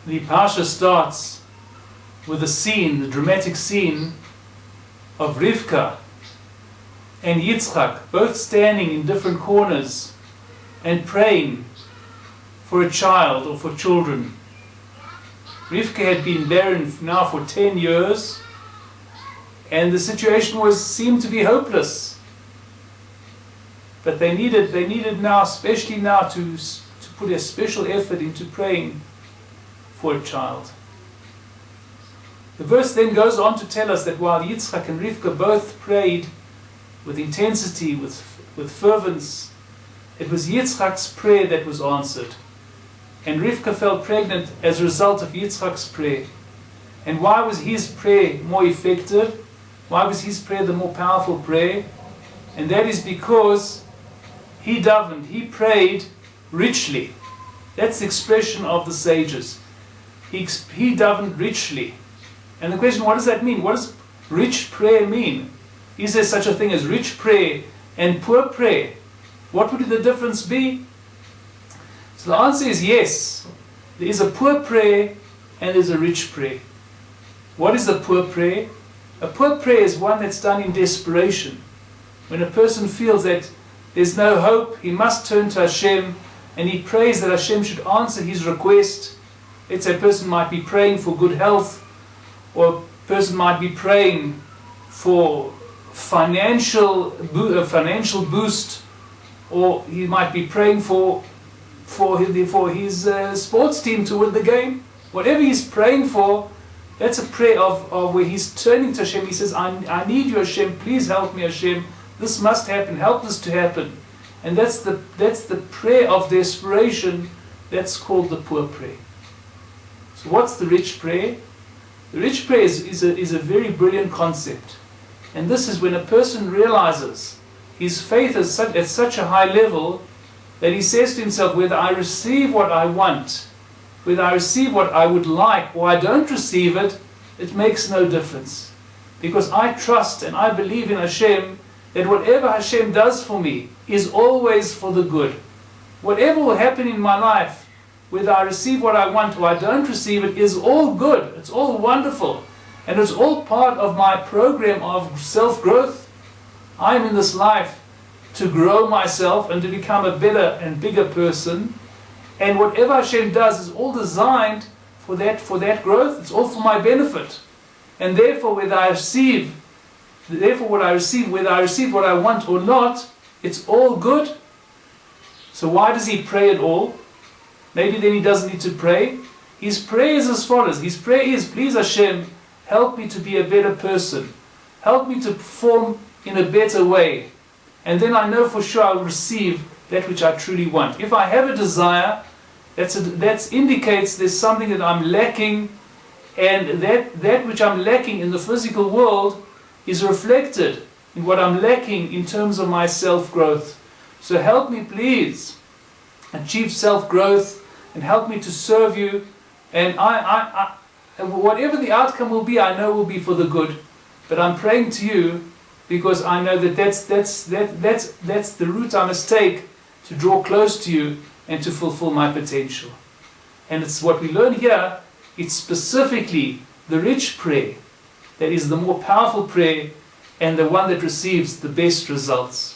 The Parsha starts with a scene, the dramatic scene of Rivka and Yitzchak, both standing in different corners and praying for a child or for children. Rivka had been barren now for 10 years, and the situation seemed to be hopeless. But they needed now, especially now, to put a special effort into praying for a child. The verse then goes on to tell us that while Yitzchak and Rivka both prayed with intensity, with fervence, it was Yitzchak's prayer that was answered. And Rivka fell pregnant as a result of Yitzchak's prayer. And why was his prayer more effective? Why was his prayer the more powerful prayer? And that is because he prayed richly. That's the expression of the sages. He davened richly. And the question, what does that mean? What does rich prayer mean? Is there such a thing as rich prayer and poor prayer? What would the difference be? So the answer is yes. There is a poor prayer and there is a rich prayer. What is a poor prayer? A poor prayer is one that's done in desperation. When a person feels that there's no hope, he must turn to Hashem, and he prays that Hashem should answer his request. Let's say a person might be praying for good health, or a person might be praying for financial boost, or he might be praying for his sports team to win the game. Whatever he's praying for, that's a prayer of where he's turning to Hashem. He says, I need you, Hashem, please help me, Hashem. This must happen, help this to happen. And that's the prayer of desperation. That's called the poor prayer. So what's the rich prayer? The rich prayer is a very brilliant concept. And this is when a person realizes his faith is at such a high level that he says to himself, whether I receive what I want, whether I receive what I would like, or I don't receive it, it makes no difference. Because I trust and I believe in Hashem, that whatever Hashem does for me is always for the good. Whatever will happen in my life, whether I receive what I want or I don't receive it, is all good. It's all wonderful. And it's all part of my program of self-growth. I'm in this life to grow myself and to become a better and bigger person. And whatever Hashem does is all designed for that growth. It's all for my benefit. And therefore, whether I receive what I want or not, it's all good. So why does he pray at all? Maybe then he doesn't need to pray. His prayer is as follows. His prayer is, please Hashem, help me to be a better person. Help me to perform in a better way. And then I know for sure I will receive that which I truly want. If I have a desire, that indicates there's something that I'm lacking, and that which I'm lacking in the physical world is reflected in what I'm lacking in terms of my self-growth. So help me please achieve self-growth and help me to serve you. And and whatever the outcome will be, I know will be for the good. But I'm praying to you because I know that that's the route I must take to draw close to you and to fulfill my potential. And it's what we learn here. It's specifically the rich prayer that is the more powerful prayer and the one that receives the best results.